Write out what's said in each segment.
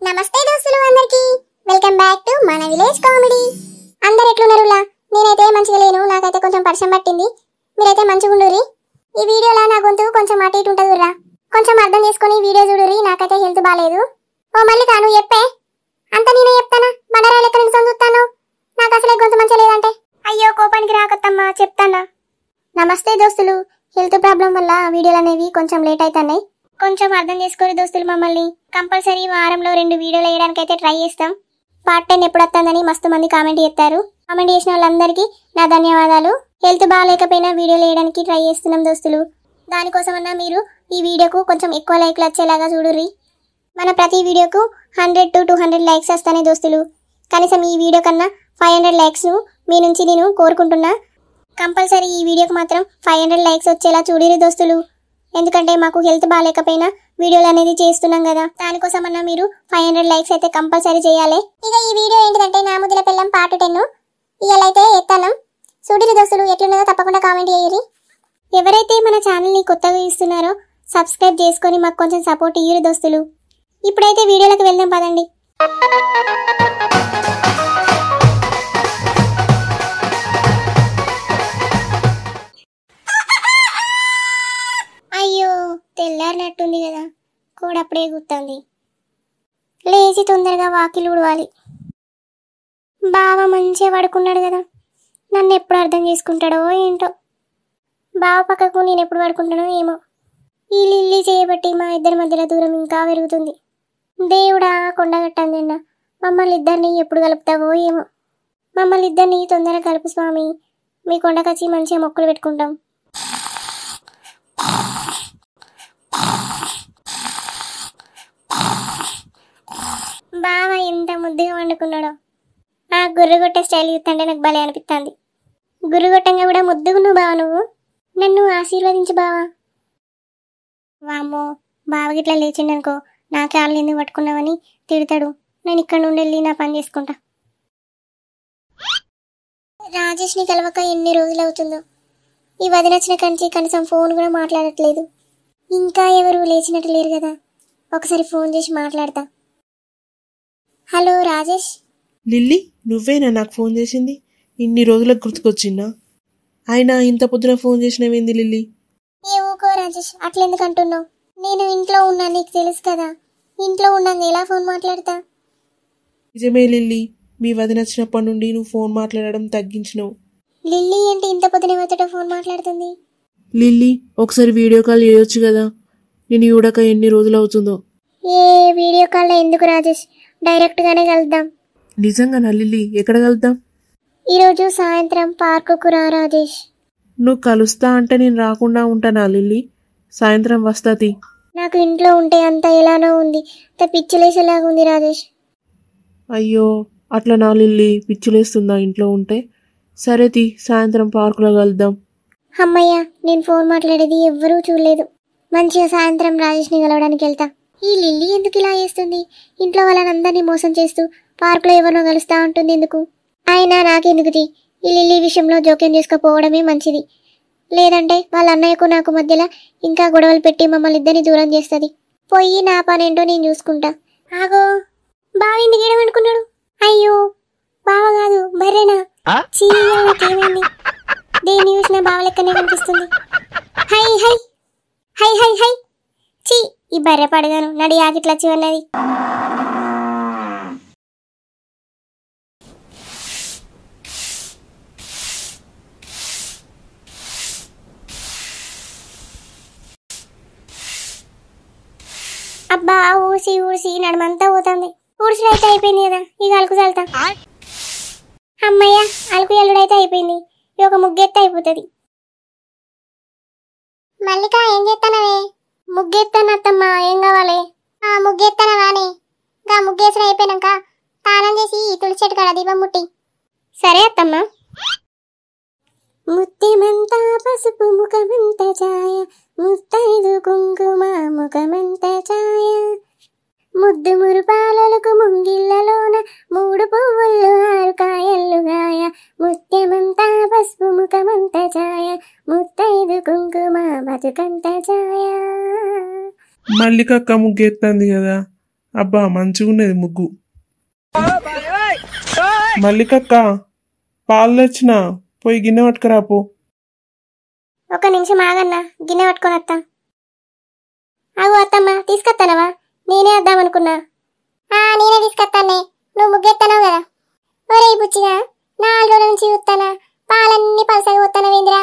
నమస్తే దోస్తులు అందరికి వెల్కమ్ బ్యాక్ టు మన విలేజ్ కామెడీ. అందరు ఎట్లున్నారులా? నేనైతే మంచిగా లేను, నాకైతే కొంచెం పరిచయం పట్టింది. మీరైతే మంచిగా ఉండుర్రి. ఈ వీడియోలో నా గొంతు కొంచెం అటు ఇటు ఉంటుందిరా, కొంచెం అర్థం చేసుకొని వీడియో చూడుర్రి. నాకైతే హెల్త్ బాగాలేదు. ఓ మళ్ళీ తాను చెప్పే అంత నేనే చెప్తానా? బండరాయి లెక్క నేను చూస్తాను, నాకు అసలే గొంతు మంచిగా లేదంటే. అయ్యో కోపానికి రాకత్తమ్మా, చెప్తానా. నమస్తే దోస్తులు, హెల్త్ ప్రాబ్లం వల్ల వీడియోలు అనేవి కొంచెం లేట్ అవుతున్నాయి. కొంచెం అర్థం చేసుకోరు దోస్తులు మమ్మల్ని. కంపల్సరీ వారంలో 2 వీడియోలు వేయడానికి అయితే ట్రై చేస్తాం. పార్ట్ 10 ఎప్పుడు వస్తుందని మస్తు మంది కామెంట్ చేస్తారు. కామెంట్ చేసిన వాళ్ళందరికీ నా ధన్యవాదాలు. హెల్త్ బాగాలేకపోయినా వీడియోలు వేయడానికి ట్రై చేస్తున్నాం దోస్తులు. దానికోసమన్నా మీరు ఈ వీడియోకు కొంచెం ఎక్కువ లైక్లు వచ్చేలాగా చూడుర్రి. మన ప్రతి వీడియోకు 100 to 200 లైక్స్ వస్తాయి దోస్తులు. కనీసం ఈ వీడియో కన్నా 500 లైక్స్ మీ నుంచి నేను కోరుకుంటున్నా. కంపల్సరీ ఈ వీడియోకి మాత్రం 500 లైక్స్ వచ్చేలా చూడిరి దోస్తులు. ఎందుకంటే మాకు హెల్త్ బాగాలేకపోయినా వీడియోలు అనేది చేస్తున్నాం కదా, దానికోసమన్నా మీరు 500 లైక్స్ అయితే కంపల్సరీ చేయాలి. ఇక ఈ వీడియో ఏంటిదంటే నా ముద్దుల పిల్లం పార్ట్ 10 ఇవాళైతే ఎత్తాను. చూడిరి దోస్తులు, ఎట్లున్నదో తప్పకుండా కామెంట్ చేయరి. ఎవరైతే మన ఛానల్ని కొత్తగా ఇస్తున్నారో సబ్స్క్రైబ్ చేసుకొని మాకు కొంచెం సపోర్ట్ ఇయ్యరు దోస్తులు. ఇప్పుడైతే వీడియోలకు వెళ్దాం పదండి. అయ్యో తెల్లారినట్టుంది కదా, కూడప్పుడే గుర్తుంది. లేచి తొందరగా వాకిలు ఉడవాలి. బావ మంచిగా పడుకున్నాడు కదా, నన్ను ఎప్పుడు అర్థం చేసుకుంటాడో ఏంటో. బావ పక్కకు నేను ఎప్పుడు పడుకుంటానో ఏమో. ఈ లిల్లీ చేయబట్టి మా ఇద్దరి మధ్యలో దూరం ఇంకా పెరుగుతుంది. దేవుడా కొండగట్టాను నిన్న, మమ్మల్ని ఇద్దరిని ఎప్పుడు కలుపుతావో ఏమో. మమ్మల్ని ఇద్దరిని తొందరగా కలుపు స్వామి, మీ కొండకచ్చి మంచిగా మొక్కులు పెట్టుకుంటాం. బావ ఎంత ముద్దుగా వండుకున్నాడో. ఆ గుర్రుగొట్టే స్టైల్ చూస్తుంటే నాకు భలే అనిపిస్తుంది. గుర్రుగొట్టంగా కూడా ముద్దుగున్నావు బావ, నువ్వు నన్ను ఆశీర్వదించు బావా. వామ్మో, బావ గిట్లా లేచిండనుకో నా కాళ్ళు ఎందుకు పట్టుకున్నావని తిడతాడు. నేను ఇక్కడ నుండి వెళ్ళి నా పని చేసుకుంటా. రాజేష్ని కలవక ఎన్ని రోజులు అవుతుందో. ఈ వదినచ్చిన కంచి కనీసం ఫోన్ కూడా మాట్లాడట్లేదు. ఇంకా ఎవరు లేచినట్టు లేరు కదా, ఒకసారి ఫోన్ చేసి మాట్లాడతా. హలో రాజేష్. లిల్లీ, నువ్వేనా నాకు ఫోన్ చేసింది? ఇన్ని రోజులకు గుర్తుకొచ్చిందా? అయినా ఇంత పొద్దున ఫోన్ చేసినవేంది లిల్లీ? ఏ ఊకో రాజేష్, అట్లెందుకు అంటున్నావు? నేను ఇంట్లో ఉన్నా, నీకు తెలుసు కదా. ఇంట్లో ఉన్నాను, ఎలా ఫోన్ మాట్లాడతా? నిజమే లిల్లీ, మీ వదిన వచ్చినప్పటి నుండి నువ్వు ఫోన్ మాట్లాడడం తగ్గించినావు. లిల్లీ ఏంటి ఇంత పొద్దున ఎవరితో ఫోన్ మాట్లాడుతుంది? లిల్లీ, ఒకసారి వీడియో కాల్ చేయొచ్చు కదా, నేను చూడక ఎన్ని రోజులు అవుతుందో. ఏ వీడియో కాల్లో ఎందుకు రాజేష్, డైరెక్ట్గానే కలుద్దాం. నిజంగానా లిల్లీ? ఎక్కడ కలుద్దాం? ఈరోజు సాయంత్రం పార్కుకు రా రాజేష్. నువ్వు కలుస్తా అంటే నేను రాకుండా ఉంటానా లిల్లీ? సాయంత్రం వస్తాతి. నాకు ఇంట్లో ఉంటే అంత ఎలానో ఉంది, పిచ్చిలేసేలాగా ఉంది రాజేష్. అయ్యో అట్లా నా లిల్లీ, పిచ్చిలేస్తుందా ఇంట్లో ఉంటే? సరే తి, సాయంత్రం పార్కులో కలుద్దాం. అమ్మయ్య, నేను ఫోన్ మాట్లాడేది ఎవ్వరూ చూడలేదు. మంచిగా సాయంత్రం రాజేష్ని కలవడానికి వెళ్తా. ఈ లిల్లీ ఎందుకు ఇలా చేస్తుంది? ఇంట్లో వాళ్ళనందరినీ మోసం చేస్తూ పార్కులో ఎవరినో కలుస్తా ఉంటుంది ఎందుకు? అయినా నాకెందుకుది? ఈ లిల్లీ విషయంలో జోక్యం చేసుకోపోవడమే మంచిది. లేదంటే వాళ్ళ అన్నయ్యకు నాకు మధ్యలో ఇంకా గొడవలు పెట్టి మమ్మల్ని ఇద్దరిని దూరం చేస్తుంది. పోయి నా పనేంటో నేను చూసుకుంటా. ఆగో, బావ ఎందుకు ఏడమనుకున్నాడు? అయ్యో బావ కాదు, బర్రెనా? నాకేమైంది? దేని చూసినా బావ లెక్కనే కనిపిస్తుంది. High high high high high చీ, ఈ బర్రె పడగాను నడి ఆగిట్లా చివన్నది. అబ్బా ఊసి ఊసి నడమంతా పోతుంది. ఊడ్చుడు అయితే అయిపోయింది కదా, ఇక అలుకు చల్లుతా. అమ్మయ్య, అలుకు ఎల్లుడైతే అయిపోయింది. ఇక ఒక ముగ్గెత్తే అయిపోతుంది. మల్లిక ఏం చేస్తానవే? ముగ్గెత్తాను అత్తమ్మా, ఏం కావాలి? ముగ్గెత్తానా కానీ ఇంకా ముగ్గేసిన అయిపోయినాక స్నానం చేసి తులసి చెట్టు కాడ దీపం ముట్టి. సరే అత్తమ్మా. ముత్యమంతా పసుపు ముఖమంత ఛాయ, ముత్తైదు కుంకుమ ముఖమంత ఛాయ, ముద్దు మురుపాలకు ముంగిళ్ళలోన 3 పువ్వులు 6 కాయలు గాయ, ముత్యమంతా పసుపు ముఖమంత ఛాయ, ముత్తైదు కుంకుమ బతుకంత ఛాయ. మల్లికక్క ముగ్గెత్తంది కదా, అబ్బా మంచిగున్నది ముగ్గు. మల్లికక్క పాలు తెచ్చిన, పోయి గిన్నె పట్టుకురాపో. ఒక నిమిషం ఆగన్నా, గిన్నె పట్టుకొని వస్తా. అవు అత్తమ్మ, తీసుకొస్తానవా? నేనే వద్దామనుకున్నా. నేనే తీసుకొస్తానే, నువ్వు ముగ్గెత్తానావు కదా. ఒరే బుచ్చిగా, 4 రోజుల నుంచి చూస్తానా, పాలన్నీ పలసగా పోతానవేంద్రా?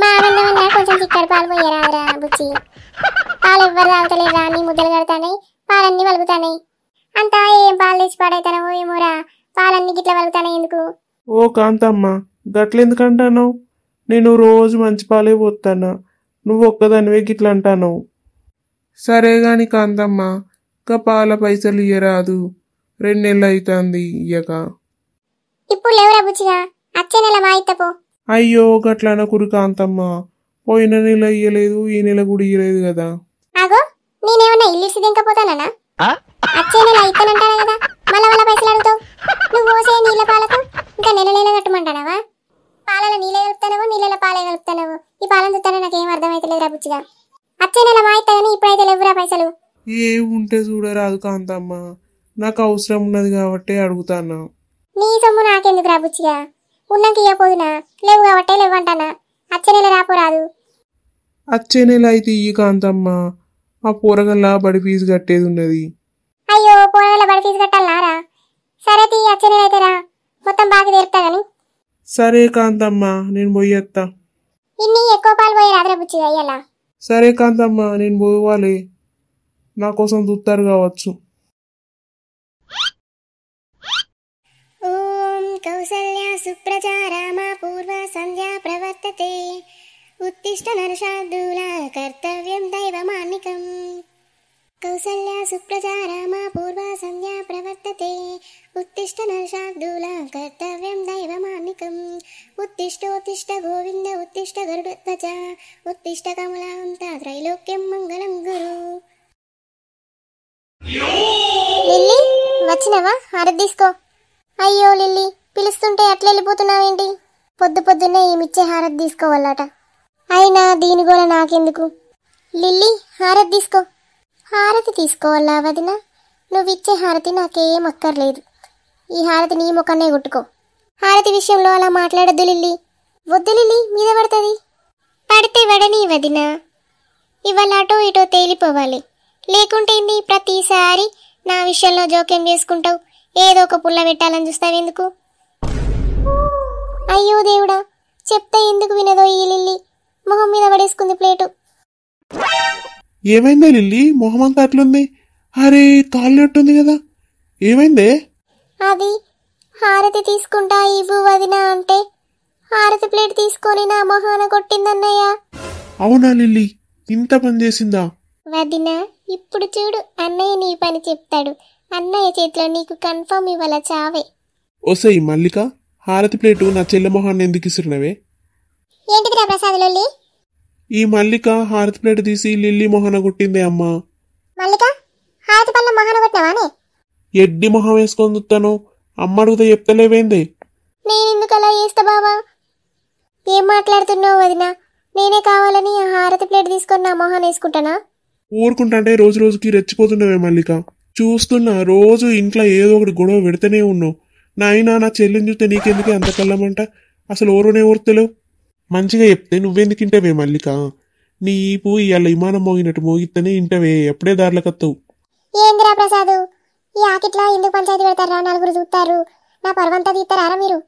మా ఆనందమన్నా కొంచెం చిక్కడి పాలు పోయరాదురా బుచ్చి. పాలు ఎవ్వరు తాగుతలేరా, నీ ముద్దలు కడతానాయి, పాలన్నీ వలుగుతానాయి. అంతా ఏం పాలు తెచ్చి పాడైతానవో ఏమోరా, పాలన్నీ గిట్ల వలుగుతానాయి ఎందుకు? ఓ కాంతమ్మ, గట్లెందుకంటాను? నేను రోజు మంచి పాలే పోతానా, నువ్వు ఒక్కదానివే గిట్ల అంటాను. సరే గాని కాంతమ్మ, గా పాల పైసలు ఇయ్యరాదు, 2 నెలలు అవుతుంది ఇయ్యక. ఇప్పుడు లేవురా బుచ్చిగా, వచ్చే నెల మా ఇత్తపో. అయ్యో గట్ల అనకురు కాంతమ్మ, పోయిన నెల ఇయ్యలేదు, ఈ నెల కూడా ఇయ్యలేదు కదా. ఆగో, నేనేమన్నా ఇల్లు సిద్ధింకపోతానా? వచ్చే నెల ఇత్తనంటానా కదా, మళ్ళా పైసలు అడుగుతావు. నువ్వు పోసే నీళ్ళ పాలకు ఇంకా నెల కట్టమంటానవా? పాలలో నీళ్ళే కలుపుతానవో నీళ్ళ పాలే కలుపుతానవో, ఈ పాలను చూస్తానే నాకేం అర్థమైతలేదురా బుచ్చిగా. వచ్చే నెల మా ఇత్తా కానీ ఇప్పుడైతే లేవురా పైసలు. ఏ ఉంటే చూడరాదు కాంతమ్మ, నాకు అవసరం ఉన్నది కాబట్టి అడుగుతానా. నీ సొమ్ము నాకెందుకు రా బుచ్చిగా, ఉన్నాక ఇయ్యపోదునా, లేవు కాబట్టే లేవంటానా. వచ్చే నెల రాపోరాదు. వచ్చే నెల అయితే ఇయ్యి కాంతమ్మ, ఆ పోరగల్లా బడి ఫీజు కట్టేది ఉన్నది. అయ్యో, పోరగల బడి ఫీజు కట్టాలనారా? సరే తీ, వచ్చే నెల అయితే రా, మొత్తం బాగా తీరుతా గాని. సరే కాంతమ్మ, నేను పోయేత్తా. ఇన్ని ఎక్కువ పాలు పోయి రాదురా బుచ్చిగా అయ్యలా. సరే కాంతమ్మ, నేను పోవాలి, నా కోసం చూస్తారు కావచ్చు. ఓం కౌసల్య సుప్రజా రామ పూర్వ సంధ్యా ప్రవర్తతే, ఉత్తిష్ట నరశార్దూల కర్తవ్యం దైవమాన్నికం. కౌసల్య సుప్రజా రామ పూర్వ సంధ్యా ప్రవర్తతే, ఉత్తిష్ట నరశార్దూల కర్తవ్యం దైవమాన్నికం. ఉత్తిష్టోత్తిష్ట గోవింద ఉత్తిష్ట గరుడధ్వజ, ఉత్తిష్ట కమలాంత త్రైలోక్యం మంగళం గురు. లిల్లీ, వచ్చినవా? హారతి తీసుకో. అయ్యో లిల్లీ, పిలుస్తుంటే అట్లా వెళ్ళిపోతున్నావేంటి? పొద్దున్నే ఏమిచ్చే హారతి తీసుకోవాలట. అయినా దీని గోల నాకెందుకు? లిల్లీ, హారతి తీసుకో. హారతి తీసుకోవాలా వదిన? నువ్విచ్చే హారతి నాకేం అక్కర్లేదు. ఈ హారతి నీ ముఖాన్నే కొట్టుకో. హారతి విషయంలో అలా మాట్లాడద్దు లిల్లీ. వద్దు లిల్లీ, మీద పడుతుంది. పడితే వడని వదిన, ఇవాళ అటో ఇటో తేలిపోవాలి. లేకుంటే ప్రతిసారి నా విషయంలో జోక్యం చేసుకుంటావు, ఏదో ఒక పుల్ల పెట్టాలని చూస్తావెందుకు? అయ్యో దేవుడా, చెప్తే ఎందుకు వినదో ఈ లిల్లీ. మొహం మీద పడేసుకుంది ప్లేటు. ఏమైందా లిల్లీ, మొహమంతా అట్లుంది? అరే కాలినట్టుంది కదా, ఏమైందే? అది హారతి తీసుకుంటా ఇవ్వు వదిన అంటే హారతి ప్లేట్ తీసుకొని నా మొహాన కొట్టిందన్నయ్య. అవునా లిల్లీ, ఇంత పని చేసిందా? వదిన, ఇప్పుడు చూడు, అన్నయ్య నీ పని చెప్తాడు. అన్నయ్య చేతిలో నీకు కన్ఫర్మ్ ఇవ్వాల చావే. ఒసేయ్ మల్లిక, హారతి ప్లేటు నా చెల్లె మొహాన్ని ఎందుకు ఇస్తున్నవే? ఏంటిదిరా ప్రసాద్ లొల్లి? ఈ మల్లిక హారతి ప్లేట్ తీసి లిల్లీ మొహన కొట్టిందే అమ్మా. మల్లిక, హారతి పళ్ళ మొహాన కొట్టినావానే? ఎడ్డి మొహం వేసుకొని చూస్తాను, అమ్మ అడిగితే చెప్తలేవేందే? నేనెందుకు అలా చేస్తా బావా? ఏం మాట్లాడుతున్నావు వదిన? నేనే కావాలని ఆ హారతి ప్లేట్ తీసుకొని నా మొహాన్ని వేసుకుంటానా? ఊరుకుంటాంటే రోజు రోజుకి రెచ్చిపోతున్నవే మల్లిక. చూస్తున్నా, రోజు ఇంట్లో ఏదో ఒకటి గొడవ పెడితేనే ఉన్నావు. నాయనా, నా చెల్లిని చూస్తే నీకెందుకే అంత కళ్ళమంట? అసలు ఓరునే ఓర్తలేవు. మంచిగా చెప్తే నువ్వెందుకు ఇంటవే మల్లిక? నీ ఈపు ఇవాళ విమానం మోగినట్టు మోగిస్తేనే ఇంటవే, ఎప్పుడే దారిలోకత్తావు. ఏందిరా ప్రసాద్, ఈ ఆకిట్లా ఎందుకు పంచాయతీ పెడతారా? నలుగురు చూస్తారు, నా పర్వంతా తీస్తారా మీరు?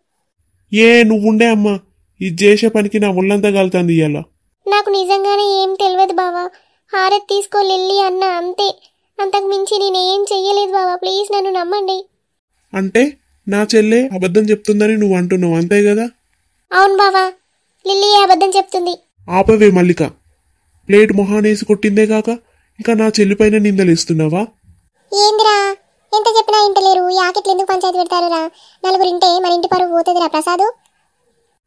నువ్వుండే అమ్మా, ఇది చేసే పనికి నా ఒళ్ళంతా కాలుతుంది ఇవాళ. నాకు నిజంగానే ఏం తెలియదు బావా. హారతి తీసుకో లిల్లీ అన్న అంతే, అంతకు మించి నేనేం చెయ్యలేదు బావా. ప్లీజ్ నన్ను నమ్మండి. అంటే నా చెల్లె అబద్ధం చెప్తుందని నువ్వు అంటున్నావు, అంతే కదా? అవును బావా, లిల్లీ అబద్ధం చెప్తుంది. ఆపవే మల్లిక, ప్లేట్ మొహానేసి కొట్టిందే కాక ఇంకా నా చెల్లిపైన నిందలేస్తున్నావా? ఏందిరా, ఎంత చెప్పినా ఇంటలేరు. ఈ ఆకిట్లు ఎందుకు పంచాయతీ పెడతారురా? నలుగురింటే మన ఇంటి పరువు పోతుందిరా ప్రసాదు.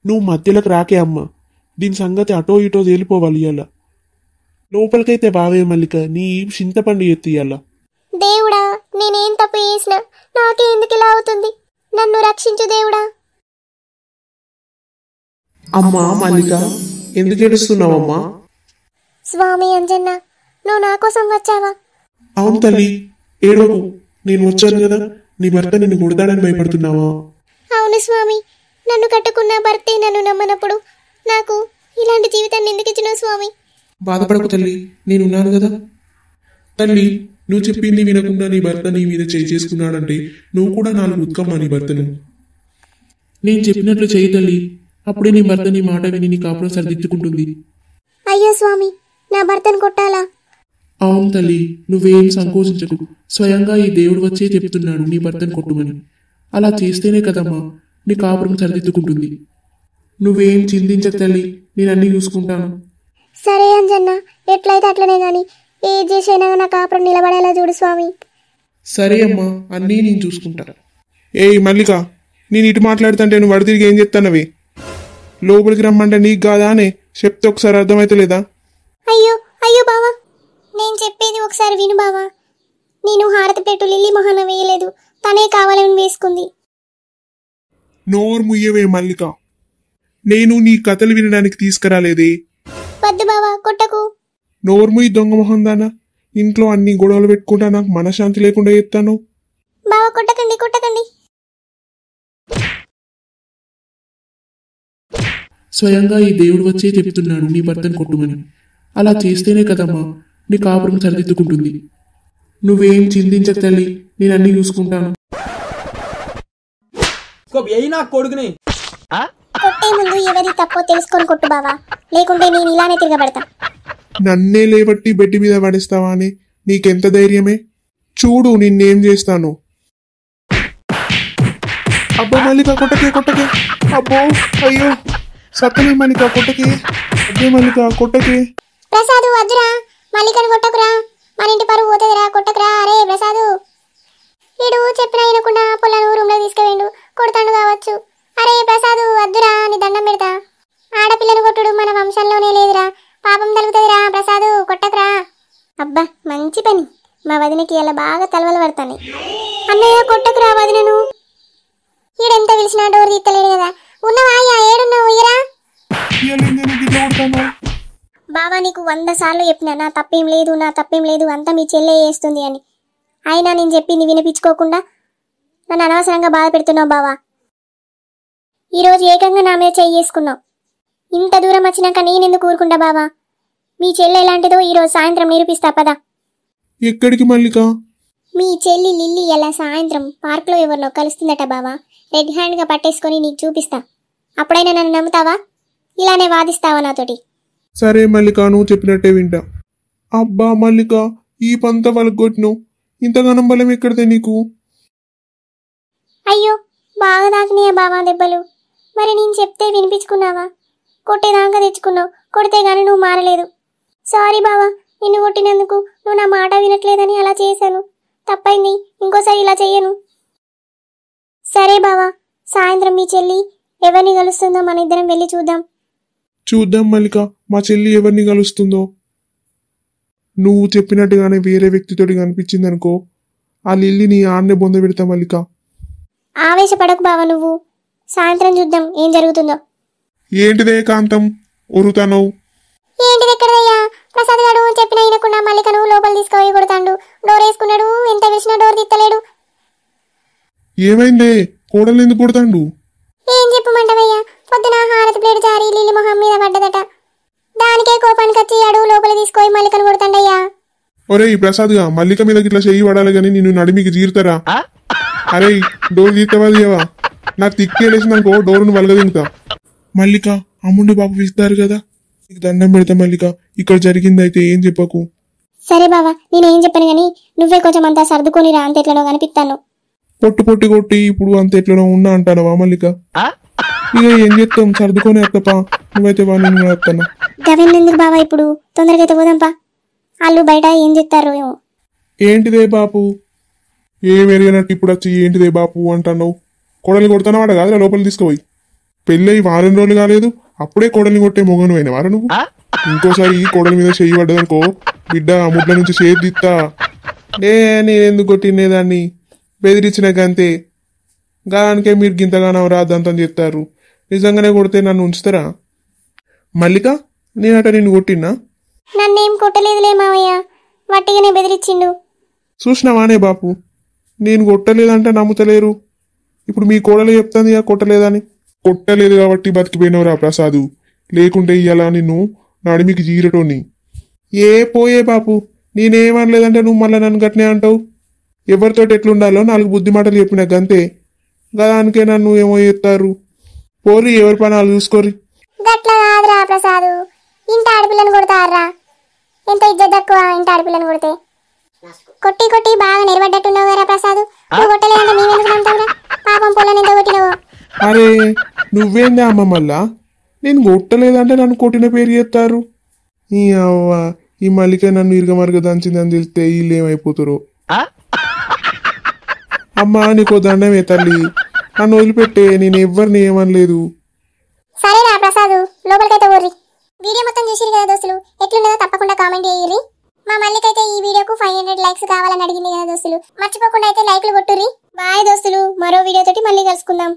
నువ్వు మధ్యలోకి రాకే అమ్మా, దీని సంగతి అటో ఇటో తేలిపోవాలి ఇవాళ. లోపలికైతే బావే మల్లిక, నీ చింతపండు ఎత్తి ఇవాళ. దేవుడా, నేనేం తప్పు చేసినా నాకే ఎందుకు ఇలా అవుతుంది? నన్ను రక్షించు దేవుడా. అమ్మా మల్లిక, ఎందుకు ఏడుస్తున్నావమ్మా? స్వామి అంజన్న, నువ్వు నా కోసం వచ్చావా? అవును తల్లి, ఏడవకు. నేను వచ్చాను కదా, నీ భర్త నిన్ను కొడతాడని భయపడుతున్నావా? అవును స్వామి, నన్ను కట్టుకున్న భర్తే నన్ను నమ్మనప్పుడు నాకు ఇలాంటి జీవితాన్ని ఎందుకు ఇచ్చినావు స్వామి? బాధపడకు తల్లి, నేనున్నాను కదా. తల్లి, నువ్వు చెప్పింది వినకుండా నీ భర్త నీ మీద చేయి చేసుకున్నాడంటే నువ్వు కూడా నాలుగు ఉత్కమ్మా నీ భర్తను. నేను చెప్పినట్లు చేయి తల్లి, అప్పుడే నీ భర్త నీ మాట విని నీ కాపురం సరిదిద్దుకుంటుంది. అయ్యో స్వామి, నా భర్తను కొట్టాలా? అవును తల్లి, నువ్వేం సంకోచించకు. స్వయంగా ఈ దేవుడు వచ్చే చెప్తున్నాడు నీ భర్తను కొట్టుమని. అలా చేస్తేనే కదమ్మా నీ కాపురం సరిదిద్దుకుంటుంది. నువ్వేం చింతించకు తల్లి, నేను అన్నీ చూసుకుంటాను. సరే అంజన్న, ఎట్లయితే అట్లనే గాని ఏ చేసైనా నా కాపురం నిలబడేలా చూడు స్వామి. సరే అమ్మా, అన్నీ నేను చూసుకుంటా. ఏయ్ మల్లిక, నేను ఇటు మాట్లాడుతుంటే నువ్వు అడు తిరిగి ఏం చెప్తానవి? లోపలికి రమ్మంటే నీకు కాదా అనే చెప్తే ఒకసారి అర్థమైతే లేదా? అయ్యో అయ్యో బావా, నేను చెప్పేది ఒకసారి విను బావా. నేను హారతి పెట్టు లిల్లీ మొహన వేయలేదు, తనే కావాలని వేసుకుంది. నోరు ముయ్యవే మల్లిక, నేను నీ కథలు వినడానికి తీసుకురాలేదే. వద్దు బావా, కొట్టకు. నోరు ముయ్యి దొంగ మొహం దానా, ఇంట్లో అన్ని గొడవలు పెట్టుకుంటా నాకు మనశ్శాంతి లేకుండా చేస్తాను. బావా కొట్టకండి, కొట్టకండి. స్వయంగా ఈ దేవుడు వచ్చే చెప్తున్నాడు నీ భర్తను కొట్టుమని. అలా చేస్తేనే కదమ్మా నీ కాపురం సరిదిద్దుకుంటుంది. నువ్వేం చింతించక తల్లి, నేను అన్ని చూసుకుంటాను. కొట్టే ముందు ఎవరి తప్పో తెలుసుకొని కొట్టు బావా, లేకుంటే నేను ఇలానే తిరగబడతా. నన్నే లేబట్టి బెడ్డి మీద పడేస్తావా అని నీకెంత ధైర్యమే? చూడు నిన్నేం చేస్తాను. అబ్బో మల్లిక, కొట్టకే కొట్టకే. అబ్బో అయ్యో సత్తలే మల్లిక, కొట్టకే. అబ్బే మల్లిక, కొట్టకే. ప్రసాదు వద్దురా, మల్లికను కొట్టకురా, మన ఇంటి పరువు పోతుందిరా, కొట్టకురా. అరే ప్రసాదు, వీడు చెప్పినా వినకుండా పొలను రూమ్లో తీసుకువేండు, కొడతాడు కావచ్చు. అరే ప్రసాదు వద్దురా, నీ దండం పెడతా. ఆడపిల్లను కొట్టుడు మన వంశంలోనే లేదురా, పాపం తలుగుతుందిరా. ప్రసాదు కొట్టకురా. అబ్బా మంచి పని, మా వదినకి ఇలా బాగా తలవలు పడతాయి. అన్నయ్య కొట్టకురా వదినను. ఈడెంత పిలిచినా డోర్ తీస్తలేడు కదా. ఉన్నవా అయ్యా, ఏడున్నావు? ఇయరా బావా, నీకు 100 సార్లు చెప్పినా నా తప్పేం లేదు, నా తప్పేం లేదు, అంతా మీ చెల్లె చేస్తుంది అని. అయినా నేను చెప్పింది వినిపించుకోకుండా నన్ను అనవసరంగా బాధ పెడుతున్నావు బావా. ఈరోజు ఏకంగా నా మీద చెయ్యి చేసుకున్నావు. ఇంత దూరం వచ్చినాక నేనెందుకు ఊరుకుంటా బావా? మీ చెల్లె ఎలాంటిదో ఈరోజు సాయంత్రం నిరూపిస్తా పదా. ఎక్కడికి మల్లిక? మీ చెల్లి లిల్లీ ఎలా సాయంత్రం పార్క్లో ఎవరినో కలుస్తుందట బావా. రెడ్ హ్యాండ్గా పట్టేసుకొని నీకు చూపిస్తా. అప్పుడైనా నన్ను నమ్ముతావా, ఇలానే వాదిస్తావా నాతోటి? సరే మల్లిక, నువ్వు చెప్పినట్టే వింటా. అబ్బా మల్లిక, ఈ పంత వలగొట్టిను, ఇంతగానం బలం ఎక్కడితే నీకు? అయ్యో బాగా దాకినాయా బావా దెబ్బలు? మరి నేను చెప్తే వినిపించుకున్నావా? కొట్టేదాకా తెచ్చుకున్నావు, కొడితే గాని నువ్వు మారలేదు. సారీ బావా, నిన్ను కొట్టినందుకు. నువ్వు నా మాట వినట్లేదని అలా చేశాను, తప్పైంది. ఇంకోసారి ఇలా చెయ్యను. సరే బావా, సాయంత్రం మీ చెల్లి ఎవరిని కలుస్తుందో మన ఇద్దరం వెళ్ళి చూద్దాం. చూద్దాం మల్లిక, మా చెల్లి ఎవరిని కలుస్తుందో. నువ్వు చెప్పినట్టుగానే వేరే వ్యక్తితోటి కనిపించిందనుకో, ఆ లిల్లిని ఆడనే బొంద పెడతా మల్లిక. ఆవేశపడకు బావా, నువ్వు సాయంత్రం చూద్దాం ఏం జరుగుతుందో. ఏంటిదే కాంతం ఉరుతాను? ఏంటిది ఎక్కడదయ్యా? ప్రసాద్ గారు చెప్పిన వినకుండా మల్లికను లోపల తీసుకుపోయి కొడతాడు. డోర్ వేసుకున్నాడు, ఎంత వేసినా డోర్ తీస్తలేడు. ఏమైందే? కోడలు ఎందుకు కొడతాండు? ఏం చెప్పమంటావయ్యా? పొద్దున హారతి ప్లేట్ జారి లిల్లీ మొహం మీద పడ్డదట. దానికే కోపానికి వచ్చి అడుగు లోపల తీసుకుపోయి మల్లికను కొడతాండయ్యా. ఒరే ప్రసాద్గా, మల్లిక మీద ఇట్లా చెయ్యి పడాలి గాని నిన్ను నడిమికి జీరుతారా? అరే డోర్ తీస్తావా తీయవా? నాకు తిక్కేలేసిందనుకో డోర్ను వలగదింగుతా. మల్లిక, అమ్ముండి బాబు పిలుస్తారు కదా, నీకు దండం పెడతా మల్లిక. ఇక్కడ జరిగిందైతే ఏం చెప్పకు. సరే బావా, నేనేం చెప్పాను గాని నువ్వే కొంచెం అంతా సర్దుకొని రా, అంత ఎట్లనో కనిపిస్తాను. పొట్టు కొట్టి ఇప్పుడు అంత ఎట్లనో ఉన్నా అంటానవా మల్లిక? ఇక ఏం చెప్తాం, సర్దుకొని వస్తపా. నువ్వైతే వా, నేను వస్తాను. గవెన్నెందుకు బావా, ఇప్పుడు తొందరగా అయితే పోదాంపా. వాళ్ళు బయట ఏం చెప్తారో ఏమో. ఏంటిదే బాపు, ఏం ఎరిగినట్టు ఇప్పుడు వచ్చి ఏంటిదే బాపు అంటున్నావు? కోడల్ని కొడతానవాడ కాదురా లోపల తీసుకుపోయి. పెళ్ళై వారం రోజులు కాలేదు, అప్పుడే కోడల్ని కొట్టే మొగను అయిన వారా నువ్వు? ఇంకోసారి కోడల మీద చెయ్యి పడ్డదనుకో, బిడ్డ ముడ్ల నుంచి చేతి దిత్తా. నేనెందుకు కొట్టినేదాన్ని? బెదిరించినాకంతే. గానికే మీరు గింతగానో రాద్దంతం చెప్తారు. నిజంగానే కొడితే నన్ను ఉంచుతారా? మల్లిక, నేనట నిన్ను కొట్టినా? నన్నేం కొట్టలేదులే మావయ్య, వట్టిగానే బెదిరించిండు. చూసినావానే బాపు, నేను కొట్టలేదంటే నమ్ముతలేరు. ఇప్పుడు మీ కోడలే చెప్తాంది కొట్టలేదని. కొట్టలేదు కాబట్టి బతికిపోయినవురా ప్రసాదు, లేకుంటే ఇయ్యాల నిన్ను నడిమికి జీరటోని. ఏ పోయే బాపు, నేనేమనలేదంటే నువ్వు మళ్ళీ నన్ను గట్నే అంటావు. ఎవరితోటి ఎట్లుండాలో 4 బుద్ధి మాటలు చెప్పినా గంతే, గదానికే నన్ను ఏమో చేస్తారు. పోరి ఎవరి పని వాళ్ళు చూసుకోరి. గట్ల కాదురా ప్రసాదు, ఇంటి ఆడపిల్లని కొడతారా? ఎంత ఇజ్జత్ తక్కువ ఇంటి ఆడపిల్లని కొడితే. కొట్టి కొట్టి బాగా నిలబడ్డట్టున్నావు కదా ప్రసాదు. నువ్వు కొట్టలేదంటే మేమెందుకు నమ్ముతావురా? పాపం పొలం ఎంత కొట్టినవో. అరే నువ్వేందా అమ్మ, మళ్ళా నేను కొట్టలేదంటే నన్ను కొట్టిన పేరు చేస్తారు. ఈ అవ్వ, ఈ మల్లిక నన్ను ఇరగమరగ దంచిందని తెలిస్తే వీళ్ళు ఏమైపోతారో. అమ్మా నీకో దండమే తల్లి, నన్ను వదిలిపెట్టే, నేను ఎవ్వరిని ఏమనలేదు. సరేనా ప్రసాదు, లోపలికైతే ఊర్రి. వీడియో మొత్తం చూసిరు కదా దోస్తులు, ఎట్లున్నదో తప్పకుండా కామెంట్ చేయిర్రి. మా మల్లికైతే ఈ వీడియోకు 500 లైక్స్ కావాలని అడిగింది కదా దోస్తులు. మర్చిపోకుండా అయితే లైక్లు కొట్టుర్రి. బాయ్ దోస్తులు, మరో వీడియో తోటి మళ్ళీ కలుసుకుందాం.